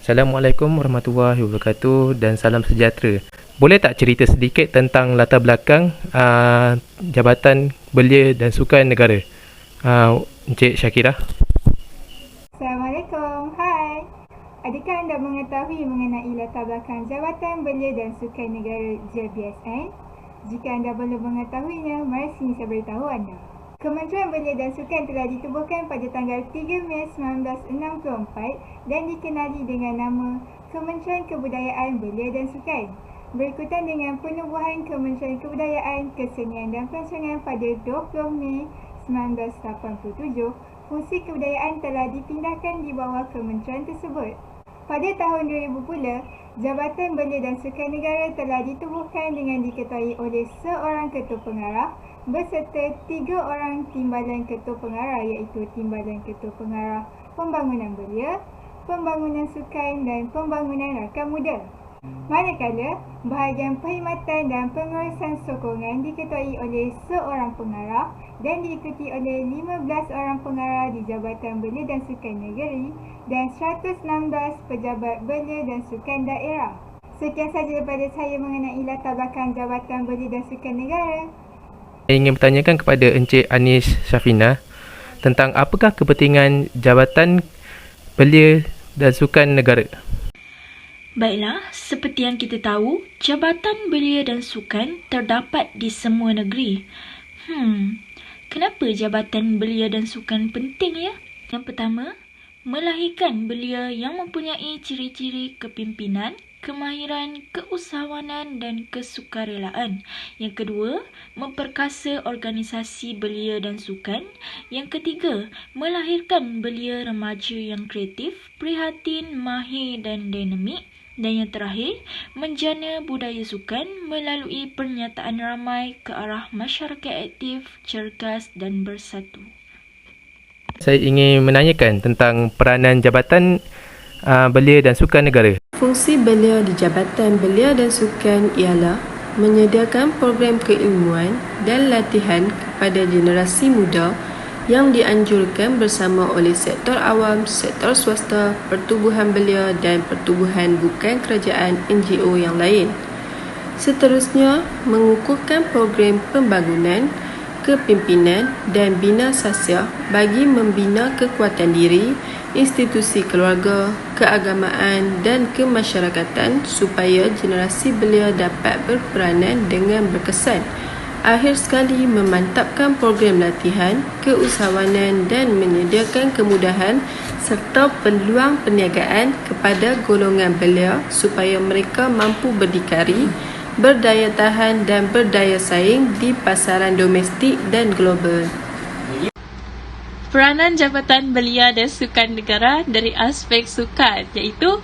Assalamualaikum warahmatullahi wabarakatuh dan salam sejahtera. Boleh tak cerita sedikit tentang latar belakang Jabatan Belia dan Sukan Negara? Encik Syakira. Assalamualaikum. Hai. Adakah anda mengetahui mengenai latar belakang Jabatan Belia dan Sukan Negara JBSN? Jika anda belum mengetahuinya, mari sini saya beritahu anda. Kementerian Belia dan Sukan telah ditubuhkan pada tanggal 3 Mei 1964 dan dikenali dengan nama Kementerian Kebudayaan Belia dan Sukan. Berikutan dengan penubuhan Kementerian Kebudayaan, Kesenian dan Pelancongan pada 20 Mei 1987, fungsi kebudayaan telah dipindahkan di bawah kementerian tersebut. Pada tahun 2000 pula, Jabatan Belia dan Sukan Negara telah ditubuhkan dengan diketuai oleh seorang ketua pengarah berserta 3 orang timbalan ketua pengarah, iaitu Timbalan Ketua Pengarah Pembangunan Belia, Pembangunan Sukan dan Pembangunan Rakan Muda. Manakala, bahagian perkhidmatan dan pengurusan sokongan diketuai oleh seorang pengarah dan diikuti oleh 15 orang pengarah di Jabatan Belia dan Sukan Negeri dan 116 pejabat belia dan sukan daerah. Sekian sahaja daripada saya mengenai latar belakang Jabatan Belia dan Sukan Negara. Saya ingin bertanyakan kepada Encik Anis Syafina tentang apakah kepentingan Jabatan Belia dan Sukan Negara. Baiklah, seperti yang kita tahu, Jabatan Belia dan Sukan terdapat di semua negeri. Kenapa Jabatan Belia dan Sukan penting ya? Yang pertama, melahirkan belia yang mempunyai ciri-ciri kepimpinan, kemahiran, keusahawanan dan kesukarelaan. Yang kedua, memperkasa organisasi belia dan sukan. Yang ketiga, melahirkan belia remaja yang kreatif, prihatin, mahir dan dinamik. Dan yang terakhir, menjana budaya sukan melalui pernyataan ramai ke arah masyarakat aktif, cergas dan bersatu. Saya ingin menanyakan tentang peranan Jabatan Belia dan Sukan Negara. Fungsi belia di Jabatan Belia dan Sukan ialah menyediakan program keilmuan dan latihan kepada generasi muda yang dianjurkan bersama oleh sektor awam, sektor swasta, pertubuhan belia dan pertubuhan bukan kerajaan NGO yang lain. Seterusnya, mengukuhkan program pembangunan, kepimpinan dan bina sasiah bagi membina kekuatan diri, institusi keluarga, keagamaan dan kemasyarakatan supaya generasi belia dapat berperanan dengan berkesan. Akhir sekali, memantapkan program latihan, keusahawanan dan menyediakan kemudahan serta peluang perniagaan kepada golongan belia supaya mereka mampu berdikari, berdaya tahan dan berdaya saing di pasaran domestik dan global. Peranan Jabatan Belia dan Sukan Negara dari aspek sukan, iaitu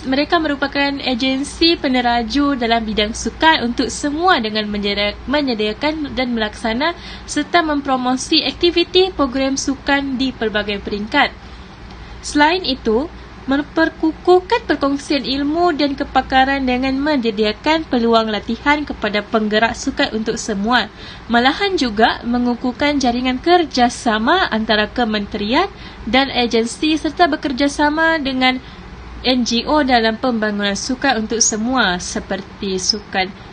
mereka merupakan agensi peneraju dalam bidang sukan untuk semua dengan menyediakan dan melaksana serta mempromosi aktiviti program sukan di pelbagai peringkat. Selain itu, memperkukuhkan perkongsian ilmu dan kepakaran dengan menyediakan peluang latihan kepada penggerak sukan untuk semua. Malahan juga mengukuhkan jaringan kerjasama antara kementerian dan agensi serta bekerjasama dengan NGO dalam pembangunan sukan untuk semua seperti sukan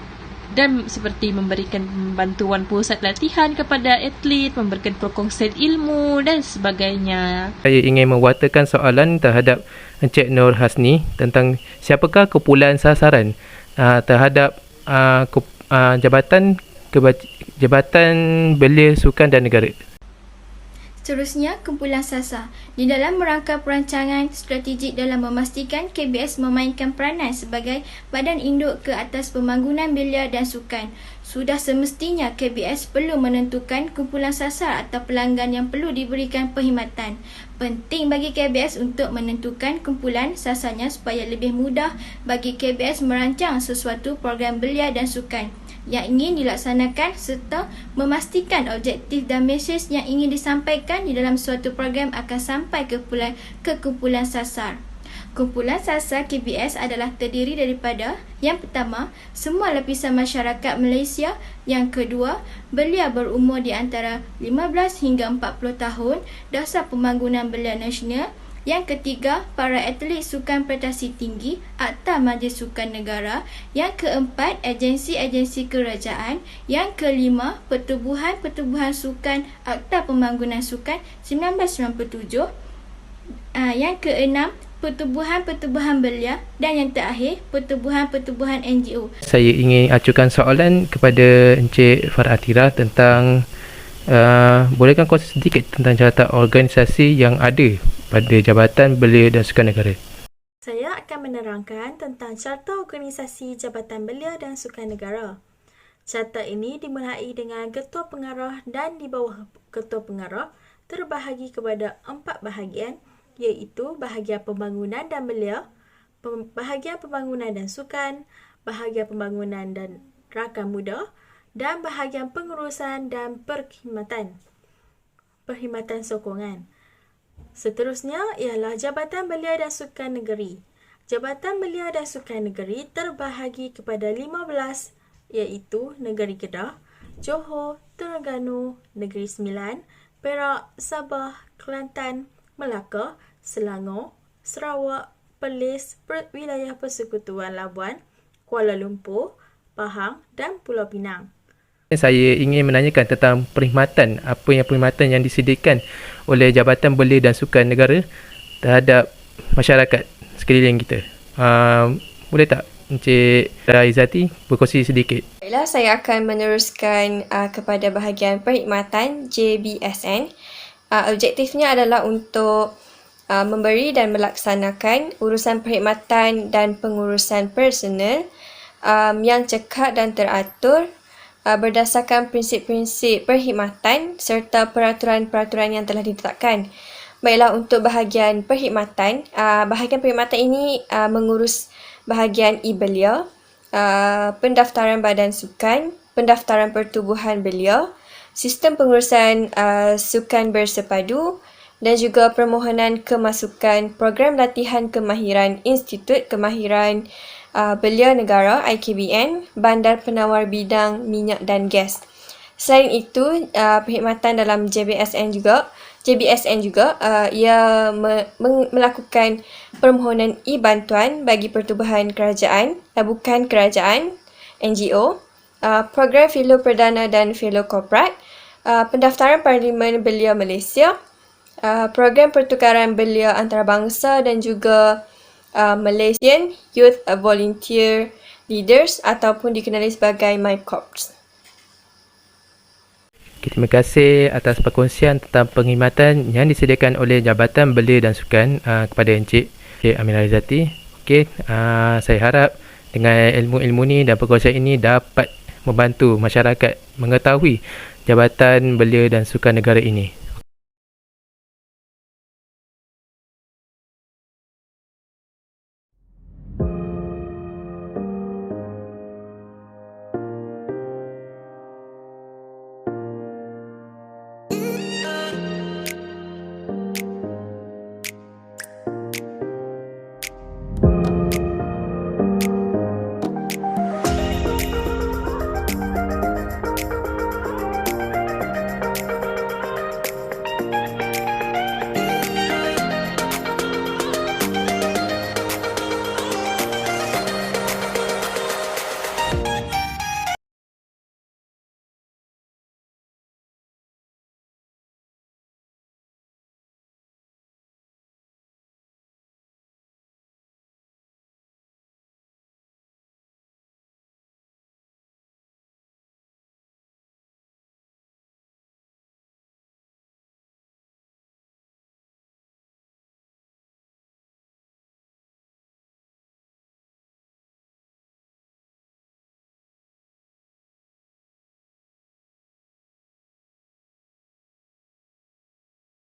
dan seperti memberikan bantuan pusat latihan kepada atlet, memberikan perkongsian ilmu dan sebagainya. Saya ingin mewatarkan soalan terhadap Encik Nur Hasni tentang siapakah kumpulan sasaran terhadap Jabatan Belia Sukan dan Negara. Seterusnya, kumpulan SASA di dalam merangka perancangan strategik dalam memastikan KBS memainkan peranan sebagai badan induk ke atas pembangunan belia dan sukan. Sudah semestinya KBS perlu menentukan kumpulan sasar atau pelanggan yang perlu diberikan perkhidmatan. Penting bagi KBS untuk menentukan kumpulan sasarnya supaya lebih mudah bagi KBS merancang sesuatu program belia dan sukan yang ingin dilaksanakan serta memastikan objektif dan mesej yang ingin disampaikan di dalam suatu program akan sampai ke kumpulan sasar. Kumpulan sasar KBS adalah terdiri daripada yang pertama, semua lapisan masyarakat Malaysia. Yang kedua, belia berumur di antara 15 hingga 40 tahun, dasar pembangunan belia nasional. Yang ketiga, para atlet sukan prestasi tinggi Akta Majlis Sukan Negara. Yang keempat, agensi-agensi kerajaan. Yang kelima, pertubuhan-pertubuhan sukan Akta Pembangunan Sukan 1997. Yang keenam, pertubuhan-pertubuhan belia. Dan yang terakhir, pertubuhan-pertubuhan NGO. Saya ingin acukan soalan kepada Encik Farah tentang bolehkah kongsi sedikit tentang jawatan organisasi yang ada pada Jabatan Belia dan Sukan Negara? Saya akan menerangkan tentang Carta Organisasi Jabatan Belia dan Sukan Negara. Carta ini dimulai dengan Ketua Pengarah dan di bawah Ketua Pengarah terbahagi kepada 4 bahagian, iaitu bahagian pembangunan dan belia, bahagian pembangunan dan sukan, bahagian pembangunan dan rakan muda, dan bahagian pengurusan dan perkhidmatan sokongan. Seterusnya ialah Jabatan Belia dan Sukan Negeri. Jabatan Belia dan Sukan Negeri terbahagi kepada 15, iaitu Negeri Kedah, Johor, Terengganu, Negeri Sembilan, Perak, Sabah, Kelantan, Melaka, Selangor, Sarawak, Perlis, Wilayah Persekutuan Labuan, Kuala Lumpur, Pahang dan Pulau Pinang. Saya ingin menanyakan tentang perkhidmatan, apa yang perkhidmatan yang disediakan oleh Jabatan Belia dan Sukan Negara terhadap masyarakat sekeliling kita. Boleh tak Encik Izzati berkongsi sedikit? Baiklah, saya akan meneruskan kepada bahagian perkhidmatan JBSN. Objektifnya adalah untuk memberi dan melaksanakan urusan perkhidmatan dan pengurusan personal yang cekap dan teratur berdasarkan prinsip-prinsip perkhidmatan serta peraturan-peraturan yang telah ditetapkan. Baiklah, untuk bahagian perkhidmatan, bahagian perkhidmatan ini mengurus bahagian e-belia, pendaftaran badan sukan, pendaftaran pertubuhan belia, sistem pengurusan sukan bersepadu dan juga permohonan kemasukan program latihan kemahiran Institut Kemahiran Belia Negara IKBN, bandar penawar bidang minyak dan gas. Selain itu, perkhidmatan dalam JBSN juga ia melakukan permohonan e-bantuan bagi pertubuhan kerajaan, bukan kerajaan, NGO, program filo perdana dan filo korporat, pendaftaran Parlimen Belia Malaysia, program pertukaran belia antarabangsa dan juga Malaysian Youth Volunteer Leaders ataupun dikenali sebagai MyCorps. Terima kasih atas perkongsian tentang perkhidmatan yang disediakan oleh Jabatan Belia dan Sukan kepada Encik Aminah Izzati. Saya harap dengan ilmu-ilmu ni dan perkongsian ini dapat membantu masyarakat mengetahui Jabatan Belia dan Sukan Negara ini.